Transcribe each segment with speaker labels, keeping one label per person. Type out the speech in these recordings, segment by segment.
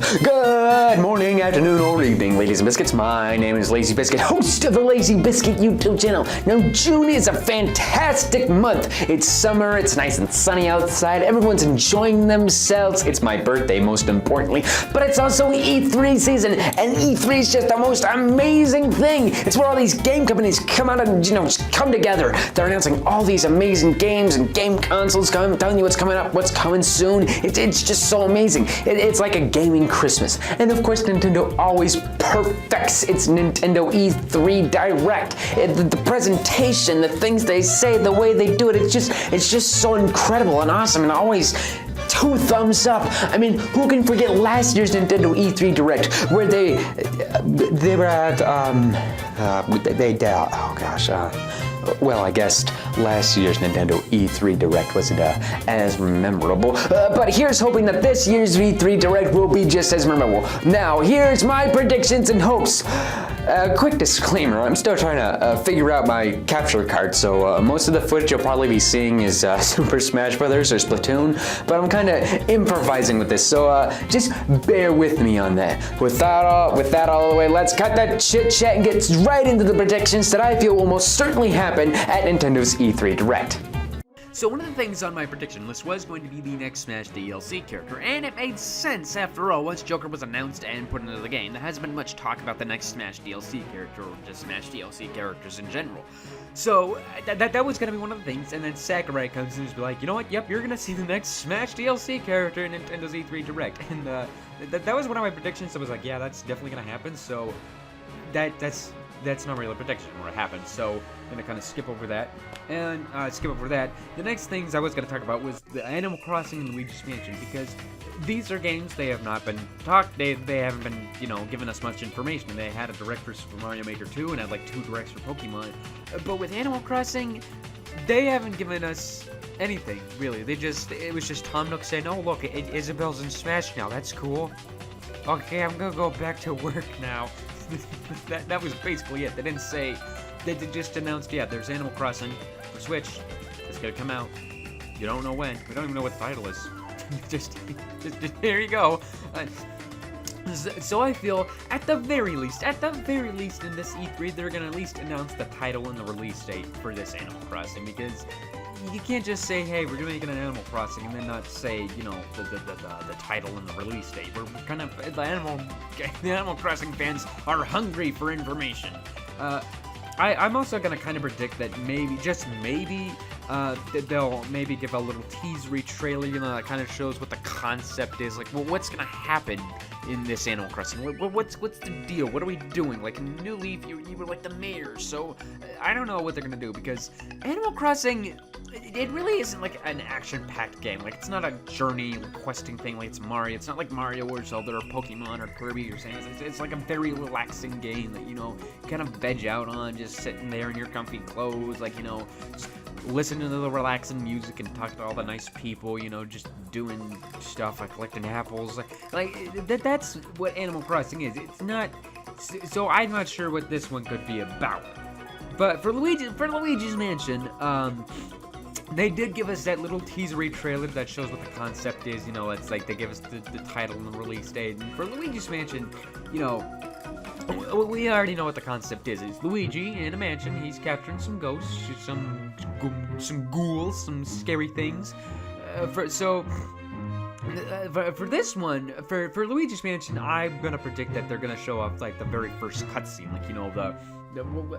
Speaker 1: Good morning, afternoon, or evening, ladies and biscuits. My name is Lazy Biscuit, host of the Lazy Biscuit YouTube channel. Now, June is a fantastic month. It's summer, it's nice and sunny outside, everyone's enjoying themselves. It's my birthday, most importantly, but it's also E3 season, and E3 is just the most amazing thing. It's where all these game companies come out and, just come together. They're announcing all these amazing games and game consoles, telling you what's coming up, what's coming soon. It's just so amazing. It's like a gaming Christmas. And of course, Nintendo always perfects its Nintendo E3 Direct. The presentation, the things they say, the way they do it, it's just so incredible and awesome, and always 2 thumbs up. I mean, who can forget last year's Nintendo E3 Direct, where they were at, well, I guess last year's Nintendo E3 Direct wasn't as memorable, but here's hoping that this year's E3 Direct will be just as memorable. Now, here's my predictions and hopes. Quick disclaimer, I'm still trying to figure out my capture card, so most of the footage you'll probably be seeing is Super Smash Brothers or Splatoon, but I'm kind of improvising with this, so just bear with me on that. With that all the way, let's cut that chit chat and get right into the predictions that I feel will most certainly happen at Nintendo's E3 Direct.
Speaker 2: So one of the things on my prediction list was going to be the next Smash DLC character, and it made sense after all once Joker was announced and put into the game. There hasn't been much talk about the next Smash DLC character, or just Smash DLC characters in general. So that was going to be one of the things, and then Sakurai comes in and is like, you know what, yep, you're going to see the next Smash DLC character in Nintendo's E3 Direct. And that was one of my predictions. I was like, yeah, that's definitely going to happen, so that's not really a prediction where it happened, so I'm gonna kind of skip over that. And the next things I was gonna talk about was the Animal Crossing and Luigi's Mansion, because these are games they have not been they haven't been, giving us much information. They had a direct for Super Mario Maker 2 and had like 2 directs for Pokemon, but with Animal Crossing, they haven't given us anything really. It was just Tom Nook saying, oh look, Isabelle's in Smash now, that's cool. Okay, I'm gonna go back to work now. that was basically it. They didn't say, they just announced, yeah, there's Animal Crossing for Switch. It's gonna come out. You don't know when. We don't even know what the title is. just here you go. So I feel, at the very least in this E3, they're gonna at least announce the title and the release date for this Animal Crossing, because you can't just say, hey, we're gonna make an Animal Crossing, and then not say, the title and the release date. We're kind of, the Animal Crossing fans are hungry for information. I'm also gonna kind of predict that maybe, just maybe, they'll maybe give a little teasery trailer, that kind of shows what the concept is, like, well, what's gonna happen in this Animal Crossing? What's the deal? What are we doing? Like, in New Leaf, you were like the mayor, so I don't know what they're gonna do, because Animal Crossing, it really isn't like an action-packed game. Like, it's not a journey questing thing like it's Mario. It's not like Mario or Zelda or Pokemon or Kirby or Samus. It's like a very relaxing game that, kind of veg out on, just sitting there in your comfy clothes, like, just listening to the relaxing music and talk to all the nice people, just doing stuff like collecting apples. Like that's what Animal Crossing is. It's not, so I'm not sure what this one could be about. But for Luigi's Mansion, they did give us that little teasery trailer that shows what the concept is. It's like they give us the title and the release date. And for Luigi's Mansion, we already know what the concept is. It's Luigi in a mansion. He's capturing some ghosts, some ghouls, some scary things. For this one, for Luigi's Mansion, I'm gonna predict that they're gonna show off like the very first cutscene, like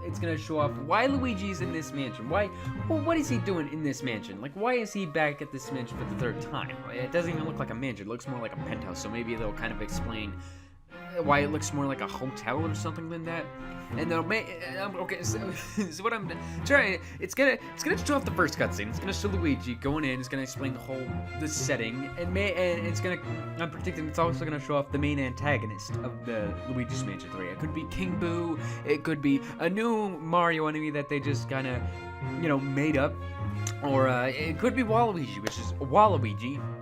Speaker 2: it's gonna show off why Luigi's in this mansion. What is he doing in this mansion? Like, why is he back at this mansion for the 3rd time? It doesn't even look like a mansion. It looks more like a penthouse. So maybe they'll kind of explain why it looks more like a hotel or something than that. And they'll okay, so what I'm trying, it's gonna show off the first cutscene. It's gonna show Luigi going in. It's gonna explain the setting, and it's gonna, I'm predicting it's also gonna show off the main antagonist of the Luigi's Mansion 3. It could be King Boo. It could be a new Mario enemy that they just kind of, made up. Or it could be Waluigi,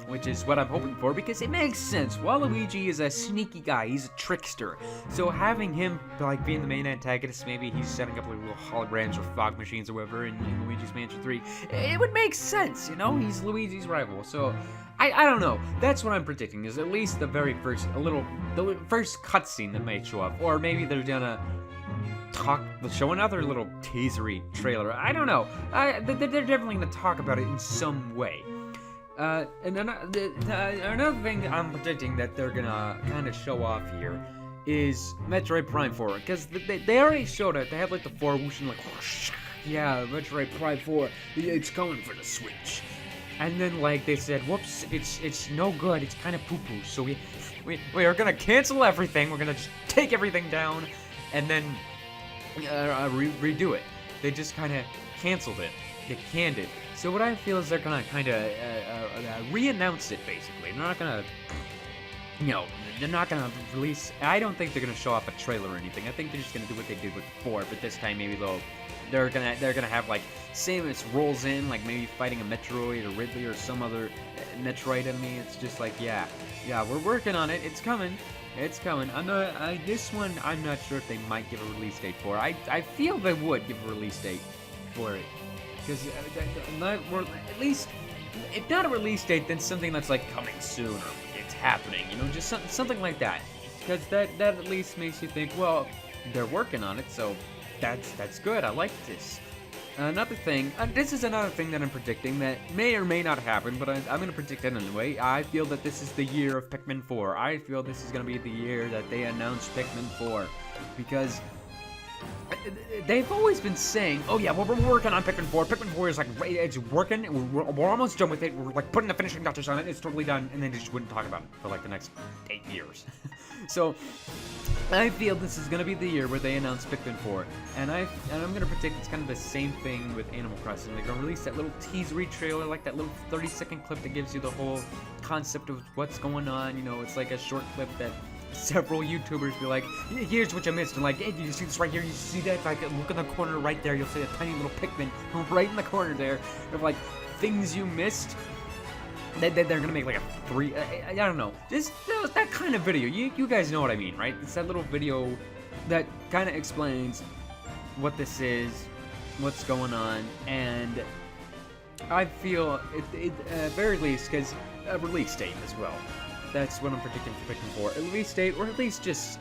Speaker 2: which is what I'm hoping for, because it makes sense. Waluigi is a sneaky guy. He's a trickster. So having him like being the main antagonist, maybe he's setting up like little holograms or fog machines or whatever in Luigi's Mansion 3, it would make sense, He's Luigi's rival. So I don't know. That's what I'm predicting. Is at least the very first, the first cutscene that might show up, or maybe they're gonna show another little teasery trailer. I don't know. They're definitely gonna talk about it in some way. And another thing I'm predicting that they're gonna kind of show off here is Metroid Prime 4, because they already showed it. They have like the 4 whooshing like, whoosh, yeah, Metroid Prime 4, it's coming for the Switch. And then like they said, whoops, it's no good, it's kind of poo-poo, so we are gonna cancel everything. We're gonna just take everything down, and then redo it. They just kind of canceled it. They canned it. So what I feel is they're gonna kind of re-announce it, basically. They're not gonna, they're not gonna release. I don't think they're gonna show off a trailer or anything. I think they're just gonna do what they did with 4, but this time maybe they're gonna have like same as rolls in, like maybe fighting a Metroid or Ridley or some other Metroid enemy. It's just like yeah, we're working on it. It's coming. It's coming. This one, I'm not sure if they might give a release date for. I feel they would give a release date for it. Because, at least, if not a release date, then something that's like coming soon, or it's happening, just something like that. Because that at least makes you think, well, they're working on it, so that's good. I like this. Another thing, this is another thing that I'm predicting that may or may not happen, but I'm going to predict it anyway. I feel that this is the year of Pikmin 4. I feel this is going to be the year that they announce Pikmin 4. Because they've always been saying, oh yeah, well, we're working on Pikmin 4. Pikmin 4 is like, it's working. We're almost done with it. We're like putting the finishing touches on it. It's totally done. And then they just wouldn't talk about it for like the next 8 years. So I feel this is going to be the year where they announce Pikmin 4. And I'm going to predict it's kind of the same thing with Animal Crossing. They're going to release that little teasery trailer, like that little 30-second clip that gives you the whole concept of what's going on. It's like a short clip that several YouTubers be like, here's what you missed, and like, hey, you see this right here, you see that, like, look in the corner right there, you'll see a tiny little Pikmin right in the corner there, of like, things you missed. They're gonna make like a 3, I don't know, just that kind of video, you guys know what I mean, right? It's that little video that kind of explains what this is, what's going on, and I feel, at very least, because a release date as well. That's what I'm predicting for Pikmin 4. A release date, or at least just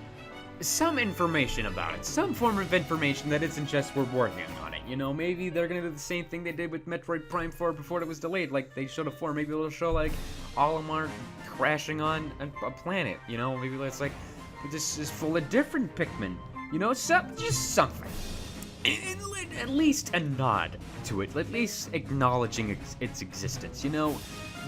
Speaker 2: some information about it. Some form of information that isn't just we're working on it. Maybe they're gonna do the same thing they did with Metroid Prime 4 before it was delayed. Like, they showed a 4. Maybe they'll show, like, Olimar crashing on a planet. Maybe it's like, this is full of different Pikmin. Just something. At least a nod to it. At least acknowledging its existence,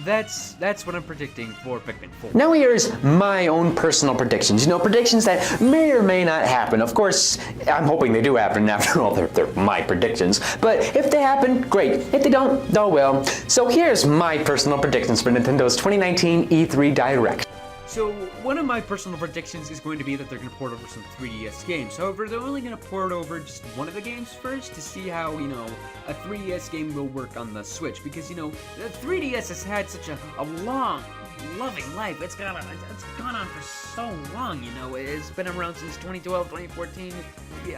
Speaker 2: That's what I'm predicting for Pikmin 4.
Speaker 1: Now here's my own personal predictions. Predictions that may or may not happen. Of course, I'm hoping they do happen. After all, they're my predictions. But if they happen, great. If they don't, oh well. So here's my personal predictions for Nintendo's 2019 E3 Direct.
Speaker 2: So one of my personal predictions is going to be that they're going to port over some 3DS games. However, they're only going to port over just one of the games first to see how, a 3DS game will work on the Switch. Because, the 3DS has had such a long, loving life. It's gone on for so long, It's been around since 2012, 2014.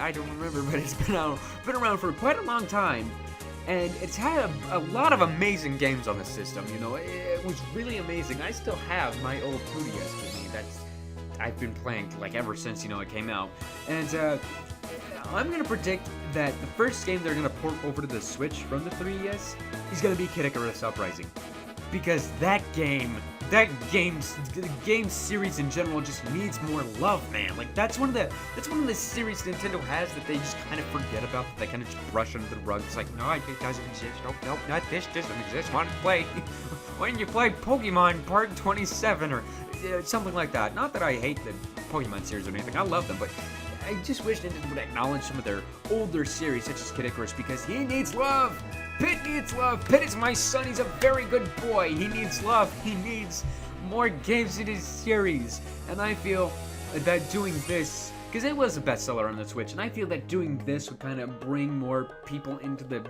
Speaker 2: I don't remember, but it's been around for quite a long time. And it's had a lot of amazing games on the system, It was really amazing. I still have my old 2DS with me that's I've been playing like ever since, it came out. And I'm going to predict that the first game they're going to port over to the Switch from the 3DS is going to be Kid Icarus Uprising. Because that game series in general just needs more love, man. Like that's one of the series Nintendo has that they just kind of forget about. That they kind of just brush under the rug. It's like, no, it doesn't exist. Nope, not this doesn't exist. Want to play? Why didn't you play Pokemon Part 27 or something like that? Not that I hate the Pokemon series or anything. I love them, but I just wish Nintendo would acknowledge some of their older series, such as Kid Icarus, because he needs love. Pit needs love. Pit is my son. He's a very good boy. He needs love. He needs more games in his series. And I feel that doing this, because it was a bestseller on the Switch, and I feel that doing this would kind of bring more people into the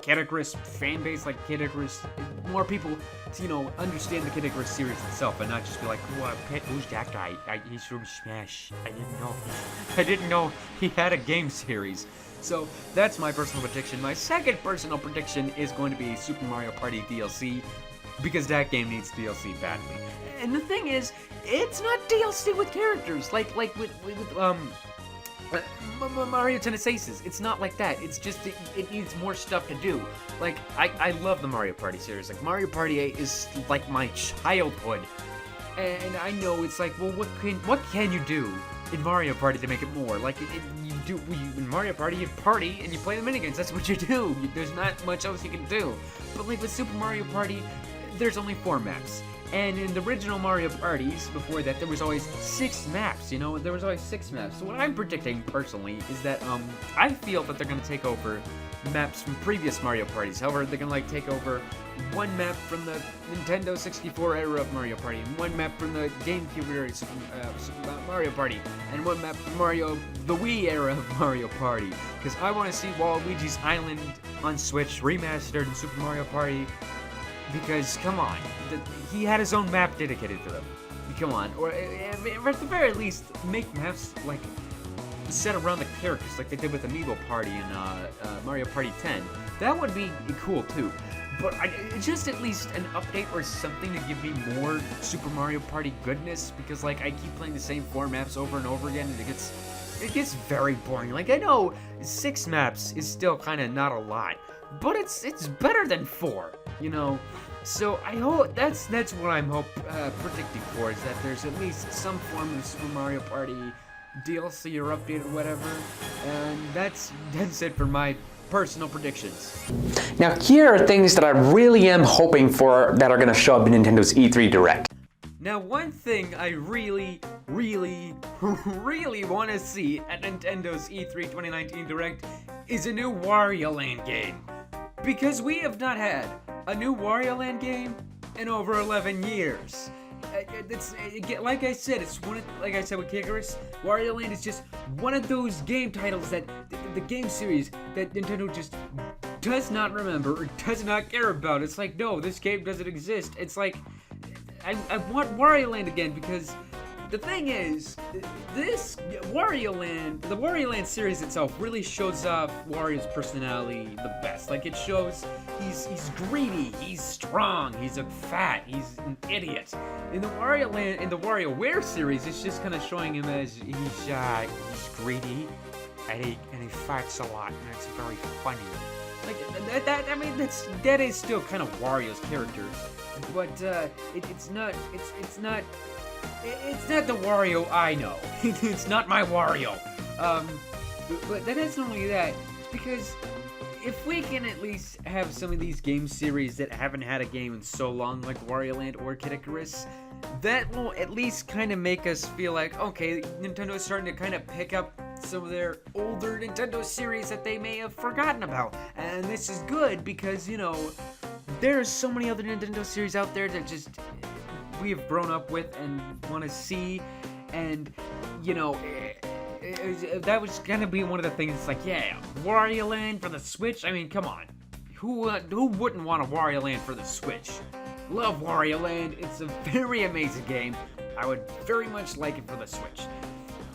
Speaker 2: Kid Icarus fan base, like Kid Icarus, more people to, understand the Kid Icarus series itself, and not just be like, "What, Pit? Who's that guy? He's from Smash. I didn't know he had a game series." So that's my personal prediction. My second personal prediction is going to be Super Mario Party DLC. because that game needs DLC badly. And the thing is, it's not DLC with characters, like with Mario Tennis Aces. It's not like that. It's just it needs more stuff to do. Like I love the Mario Party series. Like Mario Party 8 is like my childhood, and I know it's like, well, what can you do in Mario Party to make it more? Like in Mario Party, you party and you play the minigames. That's what you do. There's not much else you can do. But like with Super Mario Party, there's only 4 maps. And in the original Mario Parties, before that, there was always 6 maps, you know? There was always 6 maps. So what I'm predicting, personally, is that, I feel that they're gonna take over maps from previous Mario Parties. However, they're gonna, like, take over 1 map from the Nintendo 64 era of Mario Party, and 1 map from the GameCube era of Super Mario Party, and 1 map from the Wii era of Mario Party. Because I want to see Waluigi's Island on Switch remastered in Super Mario Party. Because, come on, he had his own map dedicated to them. Come on, or at the very least, make maps, like, set around the characters, like they did with Amiibo Party in Mario Party 10. That would be cool, too. But just at least an update or something to give me more Super Mario Party goodness, because, like, I keep playing the same 4 maps over and over again, and it gets very boring. Like, I know 6 maps is still kind of not a lot, but it's better than 4, you know? So I hope that's what I'm predicting for, is that there's at least some form of Super Mario Party DLC or update or whatever, and that's it for my personal predictions.
Speaker 1: Now here are things that I really am hoping for that are going to show up in Nintendo's E3 Direct.
Speaker 2: Now, one thing I really want to see at Nintendo's E3 2019 Direct is a new Wario Land game. Because we have not had a new Wario Land game in over 11 years. Like I said with Kikarus, Wario Land is just one of those game titles that the game series that Nintendo just does not remember or does not care about. It's like, no, this game doesn't exist. It's like, I want Wario Land again, because the thing is, this Wario Land, the Wario Land series itself really shows off Wario's personality the best. Like, it shows he's greedy, he's strong, he's a fat, he's an idiot. In the WarioWare series, it's just kind of showing him as he's greedy and he fights a lot, and it's very funny. Like that is still kind of Wario's character, but it's not the Wario I know. It's not my Wario. But that isn't only that, because if we can at least have some of these game series that haven't had a game in so long, like Wario Land or Kid Icarus, that will at least kind of make us feel like, okay, Nintendo's starting to kind of pick up some of their older Nintendo series that they may have forgotten about. And this is good because, you know, there's so many other Nintendo series out there that just we have grown up with and want to see, and you know, that was gonna be one of the things. Like, yeah, Wario Land for the Switch. I mean, come on, who wouldn't want a Wario Land for the Switch? Love Wario Land. It's a very amazing game. I would very much like it for the Switch.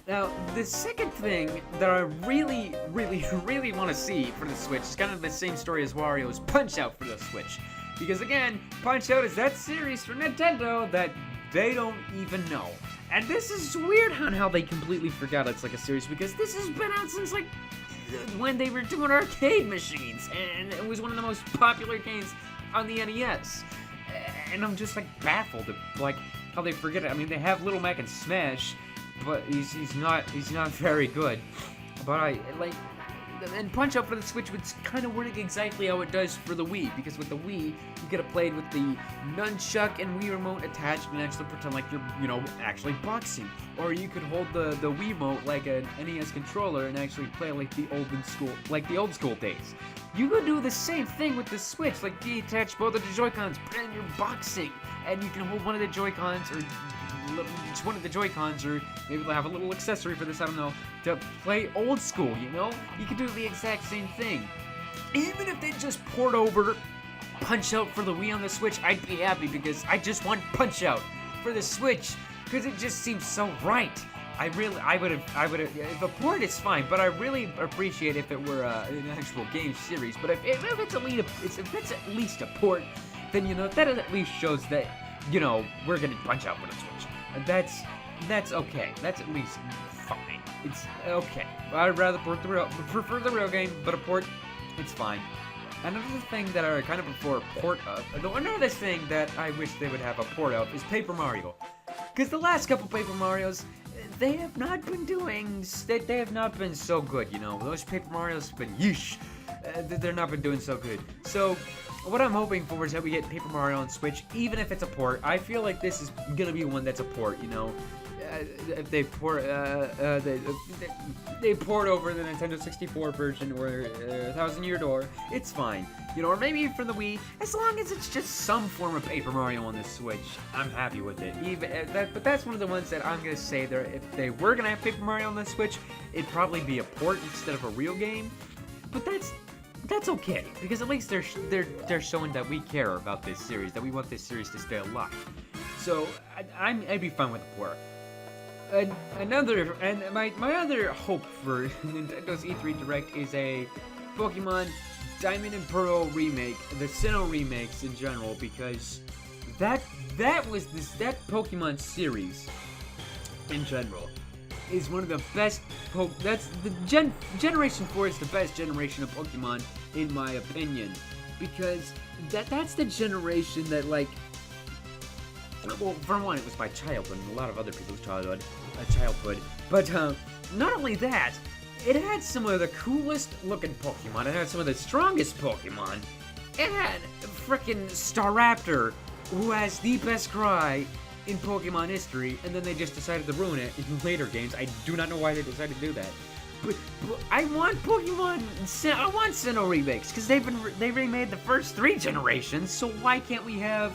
Speaker 2: Now, the second thing that I really want to see for the Switch is kind of the same story as Wario's Punch-Out for the Switch. Because again, Punch-Out is that series for Nintendo that they don't even know. And this is weird on how they completely forgot it's like a series, because this has been out since like when they were doing arcade machines, and it was one of the most popular games on the NES. And I'm just like baffled at like how they forget it. I mean, they have Little Mac and Smash, but he's not very good. But and Punch-Out for the Switch was kind of working exactly how it does for the Wii, because with the Wii, you could have played with the nunchuck and Wii remote attached and actually pretend like you're, you know, actually boxing. Or you could hold the Wii remote like an NES controller and actually play like the old school days. You could do the same thing with the Switch, like detach both of the Joy-Cons, pretend you're boxing, and you can hold one of the Joy-Cons, or just one of the Joy-Cons, or maybe they'll have a little accessory for this, I don't know, to play old school, you know? You can do the exact same thing. Even if they just port over Punch-Out for the Wii on the Switch, I'd be happy, because I just want Punch-Out for the Switch, because it just seems so right. I would have, if a port is fine, but I really appreciate if it were an actual game series. But if it's at least a port, then, you know, that at least shows that, you know, we're gonna punch out for the Switch. That's okay. That's at least fine. It's okay. I'd rather prefer the real game, but a port, it's fine. Another thing that I kind of prefer a port of, another thing that I wish they would have a port of is Paper Mario. Because the last couple Paper Marios, they have not been they have not been so good, you know. Those Paper Marios have been yeesh. They're not been doing so good. So, what I'm hoping for is that we get Paper Mario on Switch, even if it's a port. I feel like this is gonna be one that's a port, you know. If they port, they port over the Nintendo 64 version or Thousand Year Door, it's fine. You know, or maybe from the Wii, as long as it's just some form of Paper Mario on the Switch, I'm happy with it. But that's one of the ones that I'm gonna say there. If they were gonna have Paper Mario on the Switch, it'd probably be a port instead of a real game. But that's okay, because at least they're showing that we care about this series, that we want this series to stay alive. So I'd be fine with a port. My other hope for Nintendo's E3 Direct is a Pokemon Diamond and Pearl remake, the Sinnoh remakes in general, because that Pokemon series in general is one of the best. That's the Generation 4 is the best generation of Pokemon in my opinion, because that's the generation that, like, well, for one, it was my childhood and a lot of other people's childhood. But not only that, it had some of the coolest looking Pokemon. It had some of the strongest Pokemon. It had frickin' Staraptor, who has the best cry in Pokemon history, and then they just decided to ruin it in later games. I do not know why they decided to do that. But I want I want Sinnoh remakes, because they remade the first 3 generations, so why can't we have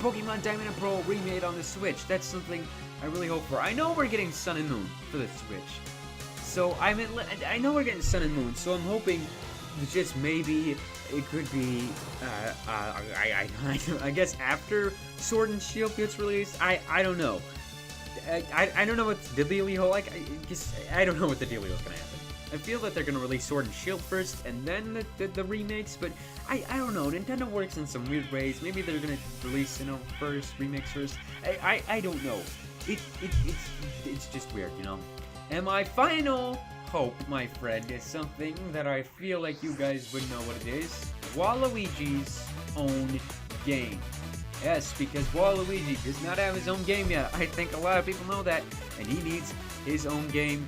Speaker 2: Pokemon Diamond and Pearl remade on the Switch? That's something I really hope for. I know we're getting Sun and Moon for the Switch, so I know we're getting Sun and Moon, so I'm hoping that just maybe it could be I guess after Sword and Shield gets released. I don't know. I don't know what the dealio like. I don't know what the dealio is gonna happen. I feel that they're gonna release Sword and Shield first, and then the remakes. But I don't know. Nintendo works in some weird ways. Maybe they're gonna release first, remakes first. I don't know. It's just weird, you know. And my final hope, my friend, is something that I feel like you guys would know what it is. Waluigi's own game. Yes, because Waluigi does not have his own game yet. I think a lot of people know that, and he needs his own game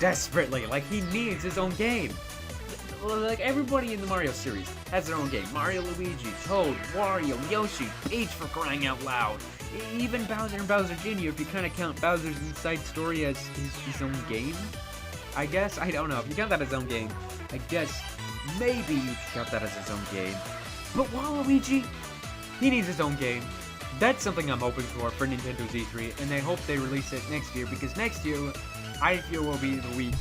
Speaker 2: desperately. Like, he needs his own game. Like, everybody in the Mario series has their own game. Mario, Luigi, Toad, Wario, Yoshi, Peach, for crying out loud. Even Bowser and Bowser Jr., if you kind of count Bowser's Inside Story as his own game, I guess. I don't know. If you count that as his own game, I guess maybe you count that as his own game. But Waluigi, he needs his own game. That's something I'm hoping for Nintendo's E3, and I hope they release it next year, because next year, I feel will be the week.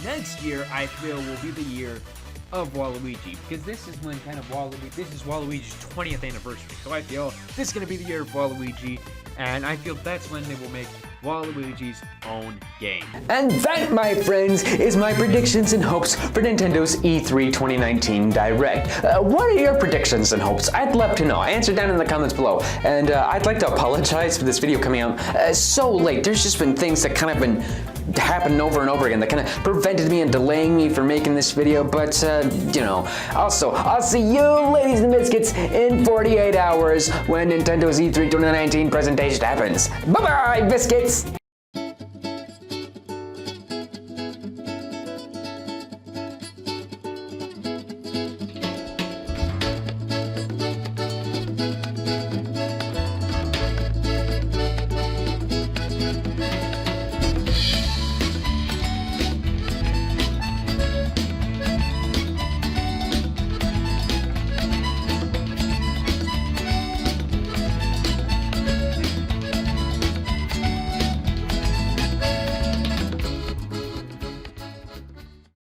Speaker 2: Next year, I feel will be the year of Waluigi, because this is when this is Waluigi's 20th anniversary. So I feel this is going to be the year of Waluigi, and I feel that's when they will make Waluigi's own game.
Speaker 1: And that, my friends, is my predictions and hopes for Nintendo's E3 2019 Direct. What are your predictions and hopes? I'd love to know. Answer down in the comments below. And I'd like to apologize for this video coming out so late. There's just been things that kind of been happening over and over again that kind of prevented me and delaying me from making this video. But, you know, also, I'll see you, ladies and biscuits, in 48 hours when Nintendo's E3 2019 presentation happens. Bye-bye, biscuits!